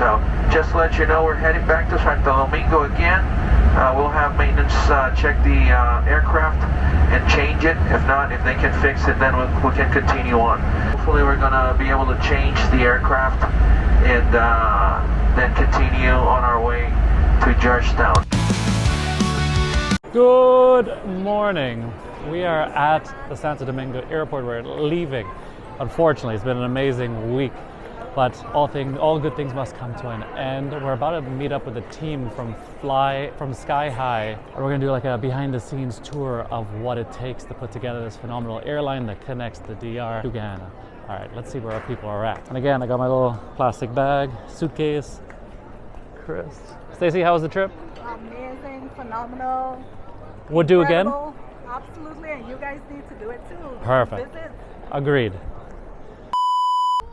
So just to let you know, we're heading back to Santo Domingo again. We'll have maintenance check the aircraft and change it. If not, if they can fix it, then we can continue on. Hopefully we're going to be able to change the aircraft and then continue on our way to Georgetown. Good morning. We are at the Santo Domingo airport. We're leaving. Unfortunately, it's been an amazing week, but all good things must come to an end. We're about to meet up with a team from Sky High, and we're gonna do like a behind-the-scenes tour of what it takes to put together this phenomenal airline that connects the DR to Ghana. All right, let's see where our people are at. And again, I got my little plastic bag, suitcase. Chris, Stacy, how was the trip? Amazing, phenomenal. Would do again? Absolutely, and you guys need to do it too. Perfect. Visit. Agreed.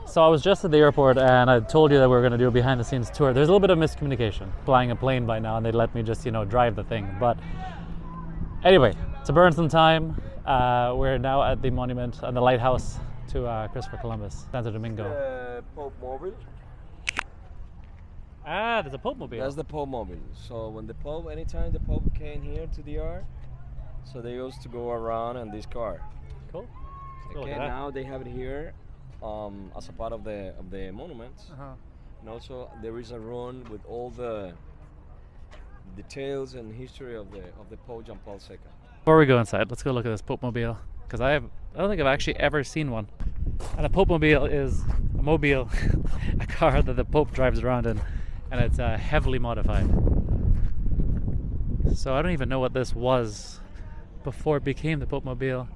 So I was just at the airport and I told you that we were going to do a behind the scenes tour. There's a little bit of miscommunication. Flying a plane by now and they let me just, drive the thing. But anyway, to burn some time, we're now at the monument and the lighthouse to Christopher Columbus, Santo Domingo. Popemobile. Ah, there's a Popemobile. That's the Popemobile. So when anytime the Pope came here to DR, so they used to go around in this car. Cool. Okay, now they have it here as a part of the monuments. Uh-huh. And also there is a run with all the details and history of the Pope John Paul II. Before we go inside, let's go look at this Popemobile, because I don't think I've actually ever seen one. And a Popemobile is a mobile, a car that the Pope drives around in, and it's heavily modified. So I don't even know what this was before it became the Popemobile.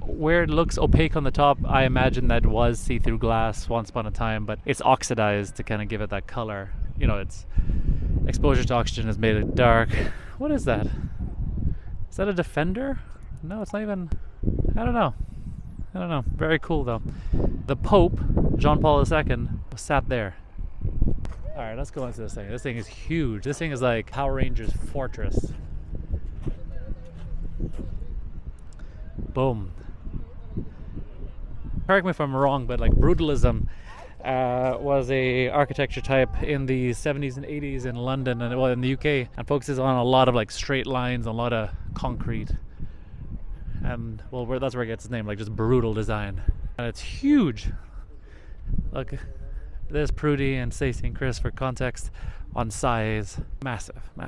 Where it looks opaque on the top, I imagine that was see-through glass once upon a time, but it's oxidized to kind of give it that color. Its exposure to oxygen has made it dark. What is that? Is that a Defender? No, it's not even. I don't know. Very cool though. The Pope, John Paul II, sat there. Alright, let's go into this thing. This thing is huge. This thing is like Power Rangers Fortress. Boom. Correct me if I'm wrong, but like brutalism was a architecture type in the 70s and 80s in London and in the UK, and focuses on a lot of like straight lines, a lot of concrete, and that's where it gets its name, like just brutal design. And it's huge. Look, there's Prudy and Stacey and Chris for context on size. Massive. I'm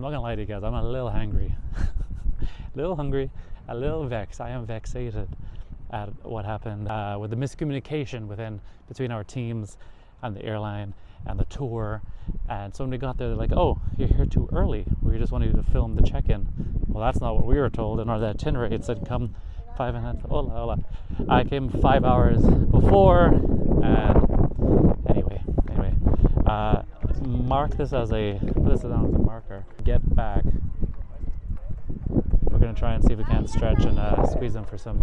not gonna lie to you guys, I'm a little hungry. A little hungry, a little vexed. I am vexated at what happened with the miscommunication between our teams and the airline and the tour. And so when we got there, they're like, "Oh, you're here too early. We just wanted you to film the check-in." Well, that's not what we were told. In our itinerary, it said come 5.5. Hola. I came 5 hours before, and anyway. Put this down as a marker. Get back. We're going to try and see if we can stretch and squeeze them for some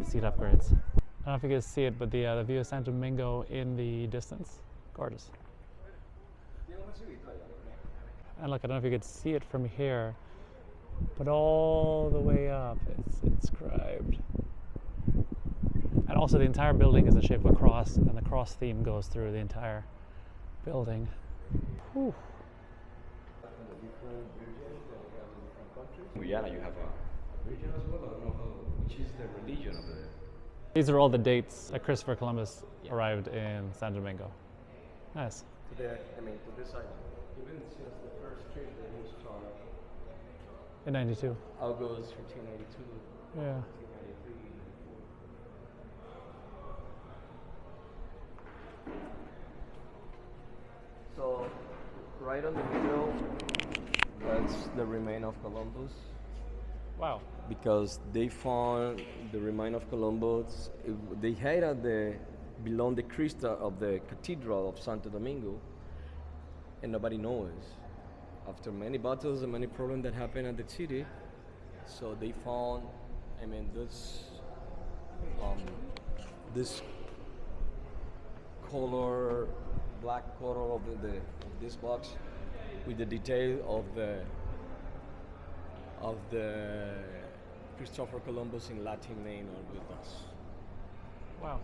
seat upgrades. I don't know if you guys see it, but the view of Santo Domingo in the distance, gorgeous. And look, I don't know if you could see it from here, but all the way up, it's inscribed. And also the entire building is the shape of a cross, and the cross theme goes through the entire building. Whew. Guyana, you have a religion as well. I don't know which is the religion of the. These are all the dates that Christopher Columbus arrived in Santo Domingo. Nice. To this island. Even since the first trip that he started. In 92. August 1592. Yeah. 1593. So, right on the middle, that's the remain of Columbus. Wow. Because they found the remain of Columbus. They had below the crystal of the Cathedral of Santo Domingo, and nobody knows. After many battles and many problems that happened at the city, so they found, this color, black color of this box, with the detail of the Christopher Columbus in Latin name or with us. Wow.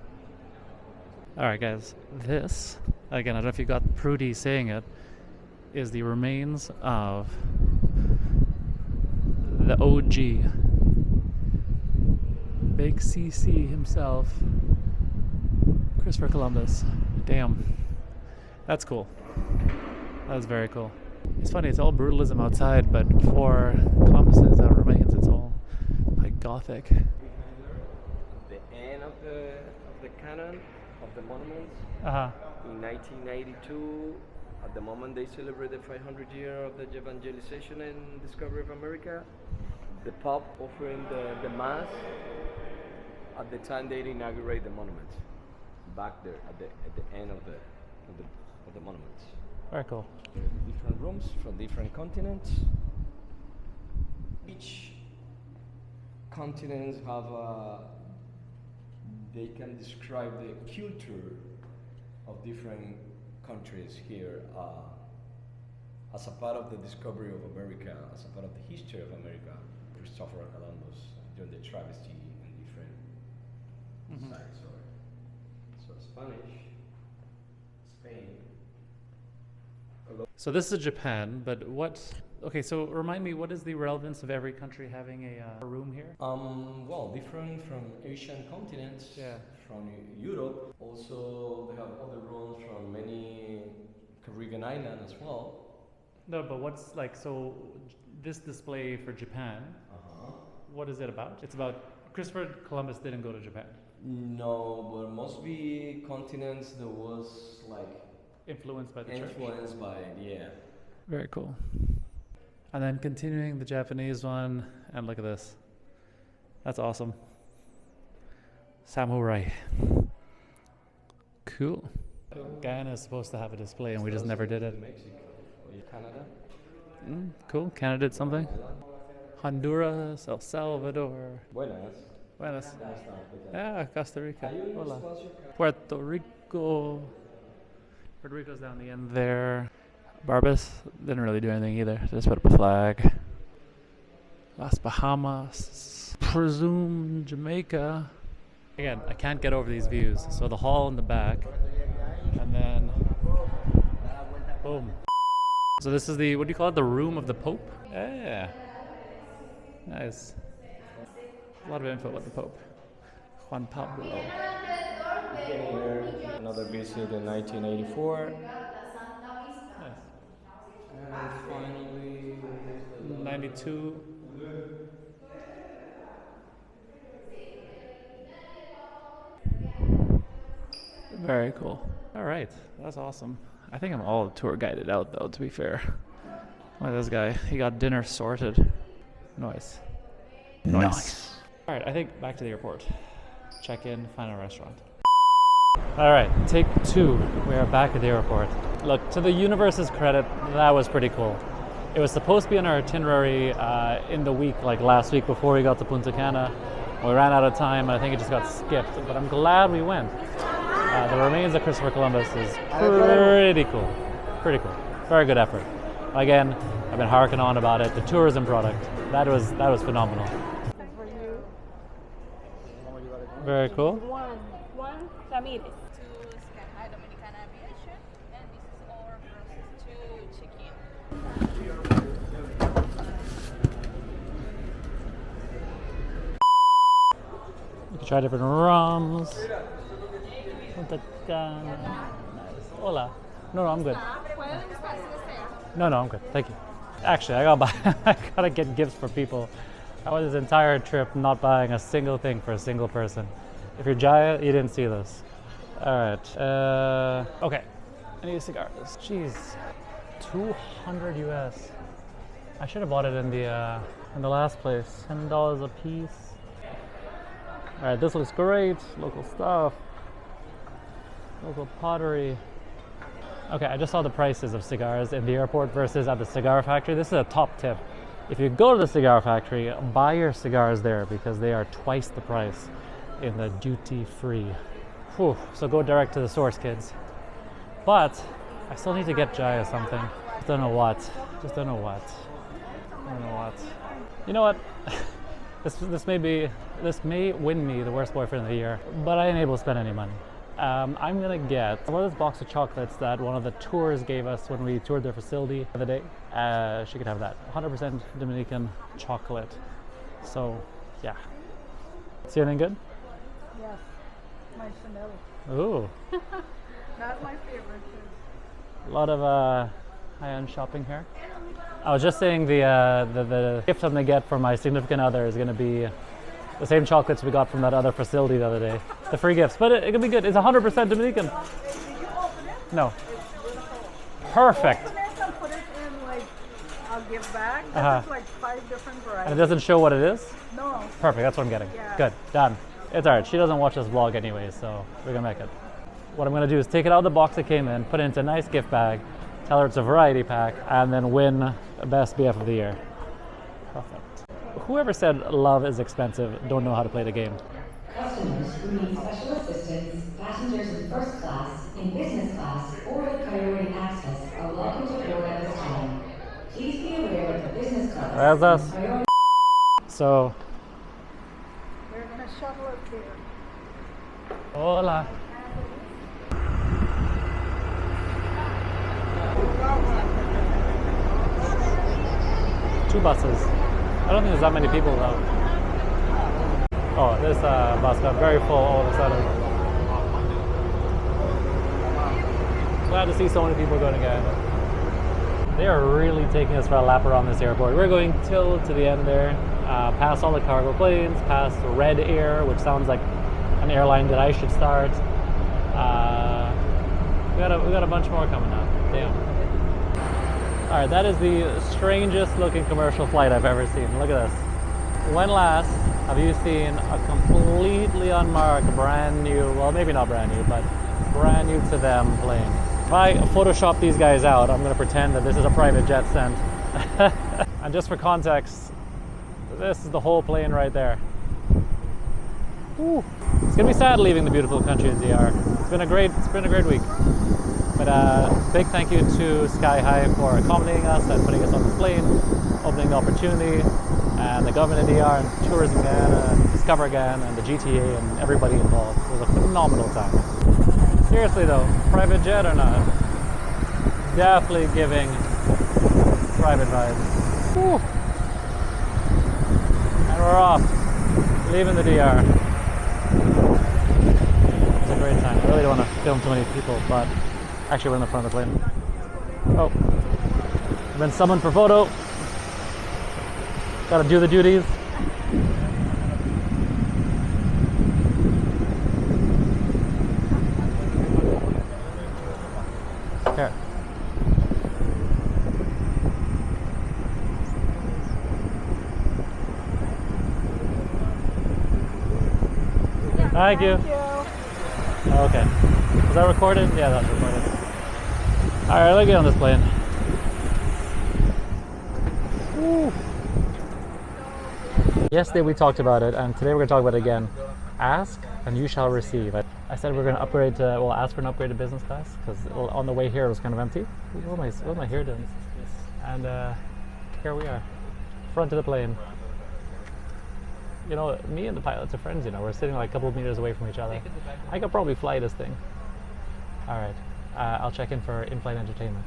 Alright guys, this, again, I don't know if you got Prudy saying it, is the remains of the OG, Big CC himself, Christopher Columbus. Damn, that's cool. That's very cool. It's funny, it's all brutalism outside, but for Columbus's remains, it's all like Gothic. The end of the canon of the monuments. Uh-huh. In 1992, at the moment they celebrate the 500 year of the evangelization and discovery of America, the Pope offering the Mass at the time they inaugurate the monument, back there at the end of the monuments. Very cool. Different rooms from different continents. Each continent have they can describe the culture of different countries here as a part of the discovery of America, as a part of the history of America. Christopher Columbus during the travesty in different sites. So Spanish, Spain. So this is Japan, but what? Okay, so remind me, what is the relevance of every country having a room here? Well, different from Asian continents. Yeah. From Europe. Also, they have other rooms from many Caribbean islands as well. No, but what's like, so this display for Japan, what is it about? It's about Christopher Columbus didn't go to Japan. No, but mostly continents that was like Influenced by the church. influenced by, yeah. Very cool. And then continuing the Japanese one, and look at this. That's awesome. Samurai. Cool. Guyana is supposed to have a display and we just never did it. Mexico, Canada. Cool. Canada did something. Honduras, El Salvador. Buenas. Buenas. ¿Cómo están? ¿Qué tal? Yeah, Costa Rica. Hay un Hola. espacio Puerto Rico. Puerto Rico's down the end there. Barbados didn't really do anything either. Just put up a flag. Las Bahamas. Presume Jamaica. Again, I can't get over these views. So the hall in the back. And then boom. So this is the, what do you call it? The room of the Pope? Yeah. Nice. A lot of info about the Pope. Juan Pablo. here, another visit in 1984. Nice. And finally, 92. Very cool. All right, that's awesome. I think I'm all tour guided out though, to be fair. Look at this guy. He got dinner sorted. Nice. Nice. All right, I think back to the airport. Check in, find a restaurant. All right, take 2. We are back at the airport. Look, to the universe's credit, that was pretty cool. It was supposed to be on our itinerary in the week, like last week before we got to Punta Cana. We ran out of time, and I think it just got skipped, but I'm glad we went. The remains of Christopher Columbus is pretty cool. Pretty cool. Very good effort. Again, I've been harking on about it. The tourism product, that was phenomenal. Very cool. Juan Ramirez. To Sky Dominican Aviation, and this is our process to check in. You can try different rums. Punta Cana. Nice. Hola. No, I'm good. No, I'm good. Thank you. Actually, I gotta get gifts for people. I went this entire trip not buying a single thing for a single person. If you're Jaya, you didn't see this. All right. Okay. I need cigars. Jeez. 200 US. I should have bought it in the last place. $10 a piece. All right. This looks great. Local stuff. Local pottery. Okay, I just saw the prices of cigars in the airport versus at the cigar factory. This is a top tip. If you go to the cigar factory, buy your cigars there because they are twice the price in the duty free. Whew, so go direct to the source, kids. But I still need to get Jaya something. Just don't know what. You know what? This may win me the worst boyfriend of the year, but I ain't able to spend any money. I'm gonna get one of those box of chocolates that one of the tours gave us when we toured their facility the other day. She could have that. 100% Dominican chocolate. So, yeah. See anything good? Yes, my Chanel. Ooh, That's my favorite too. a lot of high-end shopping here. I was just saying the gift I'm gonna get for my significant other is gonna be the same chocolates we got from that other facility the other day. The free gifts, but it can be good. It's 100% Dominican. Did you open it? No. It's beautiful. Perfect. Open it and put it in like a gift bag. Uh-huh. There's like 5 different And it varieties. doesn't show what it is? No. Perfect, that's what I'm getting. Yeah. Good, done. It's alright, she doesn't watch this vlog anyway, so we're gonna make it. What I'm gonna do is take it out of the box it came in, put it into a nice gift bag, tell her it's a variety pack, and then win Best BF of the Year. Perfect. Whoever said love is expensive don't know how to play the game. Customers who need special assistance, passengers in first class, in business class, or with priority access are welcome to board at this time. Please be aware that the business class That's us. and priority So, They're gonna shuttle us here. hola. Two buses. I don't think there's that many people though. Oh, this bus got very full all of a sudden. Glad to see so many people going again. They are really taking us for a lap around this airport. We're going till to the end there, past all the cargo planes, past Red Air, which sounds like an airline that I should start. We got a bunch more coming up. Damn. All right, that is the strangest looking commercial flight I've ever seen. Look at this. When last have you seen a completely unmarked, brand new, well, maybe not brand new, but brand new to them plane? If I Photoshop these guys out, I'm gonna pretend that this is a private jet sent. And just for context, this is the whole plane right there. Whew. It's gonna be sad leaving the beautiful country of DR. It's been a great week. But big thank you to Sky High for accommodating us and putting us on this plane, opening the opportunity, and the government of DR and Tourism Ghana and Discover Ghana and the GTA and everybody involved. It was a phenomenal time. Seriously though, private jet or not? Definitely giving private vibes. Whew. And we're off, leaving the DR. It was a great time. I really don't want to film too many people, but actually we're in the front of the plane. Oh, I've been summoned for photo. Gotta do the duties. Here. Thank you. Thank you. Okay. Was that recorded? Yeah, that was recorded. Alright, let's get on this plane. Woo. Yesterday we talked about it, and today we're going to talk about it again. Ask and you shall receive. I said we're going to upgrade to, well, ask for an upgrade to business class, because on the way here it was kind of empty. What am I here doing? And here we are, front of the plane. You know, me and the pilots are friends, you know, we're sitting like a couple of meters away from each other. I could probably fly this thing. All right, I'll check in for in-flight entertainment.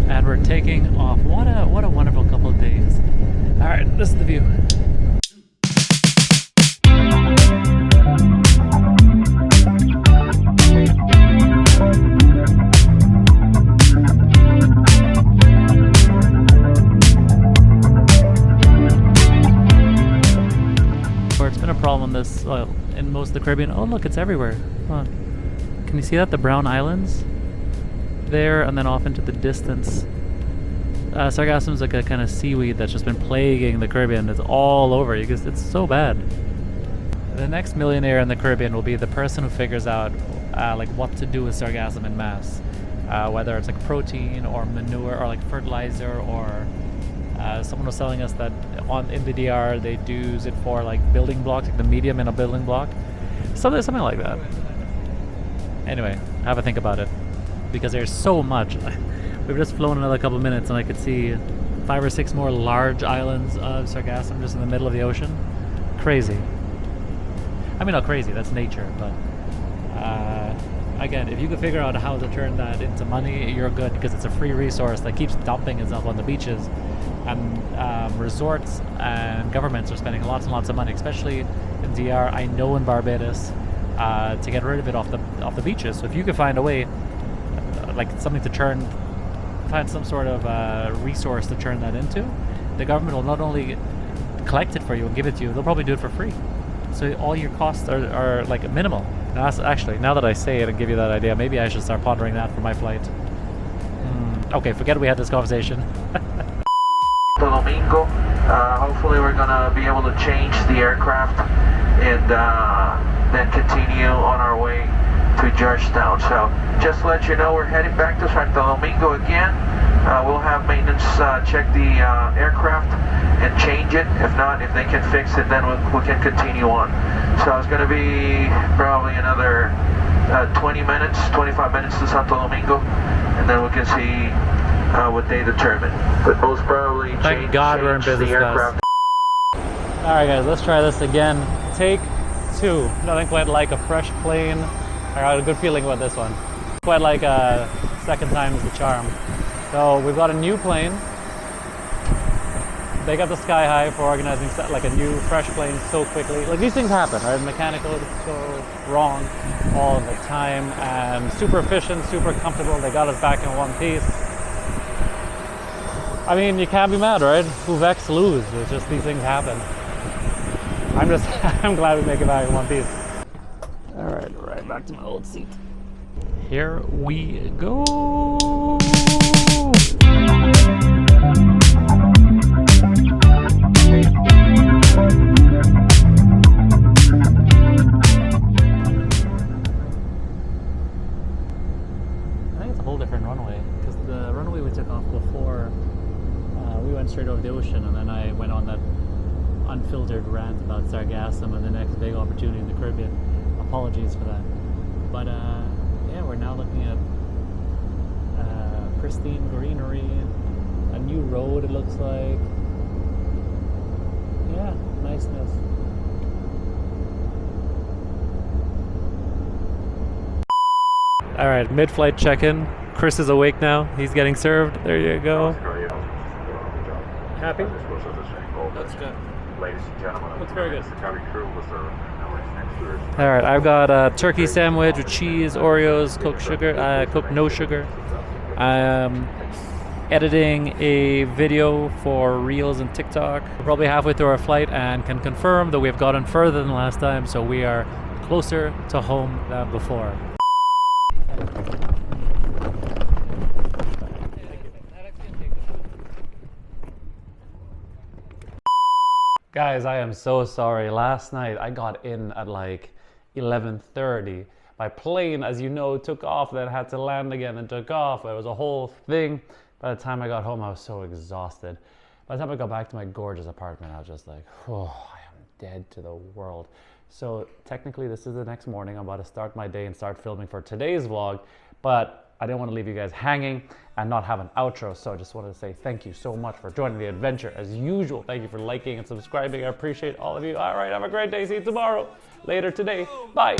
And we're taking off. What a wonderful couple of days. All right, this is the view. It's been a problem this in most of the Caribbean. Oh look, it's everywhere. Hold on. Can you see that? The brown islands there, and then off into the distance. Sargassum is like a kind of seaweed that's just been plaguing the Caribbean. It's all over. It's so bad. The next millionaire in the Caribbean will be the person who figures out like what to do with sargassum in mass, whether it's like protein or manure or like fertilizer, or someone was telling us that in the DR they do use it for like building blocks, like the medium in a building block, something like that. Anyway, have a think about it, because there's so much. We've just flown another couple of minutes and I could see 5 or 6 more large islands of sargassum just in the middle of the ocean. Crazy. I mean, not crazy, that's nature, but again, if you can figure out how to turn that into money, you're good, because it's a free resource that keeps dumping itself on the beaches. And resorts and governments are spending lots and lots of money, especially in DR, I know in Barbados, to get rid of it off the beaches. So if you could find a way, like something to find some sort of resource to turn that into, the government will not only collect it for you and give it to you, they'll probably do it for free. So all your costs are like minimal. Now, actually, now that I say it and give you that idea, maybe I should start pondering that for my flight. Okay, forget we had this conversation. Santo Domingo. Hopefully we're gonna be able to change the aircraft and then continue on our way to Georgetown. So just to let you know, we're heading back to Santo Domingo again. We'll have maintenance check the aircraft and change it. If not, if they can fix it, then we can continue on. So it's going to be probably another 20 minutes, 25 minutes to Santo Domingo, and then we can see what they determine. But most probably Thank God we're in business class. Alright guys, let's try this again. Take 2. Nothing quite like a fresh plane. I got a good feeling about this one. Quite like second time is the charm. So we've got a new plane. They got the sky high for organizing like a new fresh plane so quickly. Like these things happen, right? Mechanical so wrong all the time, and super efficient, super comfortable. They got us back in one piece. I mean, you can't be mad, right? Who vex lose? It's just these things happen. I'm glad we make it back in one piece. All right, back to my old seat. Here we go. Straight over the ocean, and then I went on that unfiltered rant about Sargassum and the next big opportunity in the Caribbean. Apologies for that. But yeah, we're now looking at pristine greenery, a new road it looks like. Yeah, niceness. All right, mid-flight check-in. Chris is awake now. He's getting served. There you go. Happy? That's good. Ladies and gentlemen, looks very good. All right, I've got a turkey sandwich with cheese, Oreos, Coke sugar, Coke no sugar. I'm editing a video for Reels and TikTok. We're probably halfway through our flight and can confirm that we've gotten further than last time, so we are closer to home than before. Guys, I am so sorry. Last night I got in at like 11:30. My plane, as you know, took off, then had to land again and took off. It was a whole thing. By the time I got home, I was so exhausted. By the time I got back to my gorgeous apartment, I was just like, oh, I am dead to the world. So technically this is the next morning. I'm about to start my day and start filming for today's vlog, but I didn't want to leave you guys hanging and not have an outro, so I just wanted to say thank you so much for joining the adventure. As usual, thank you for liking and subscribing. I appreciate all of you. All right, have a great day. See you tomorrow. Later today. Bye.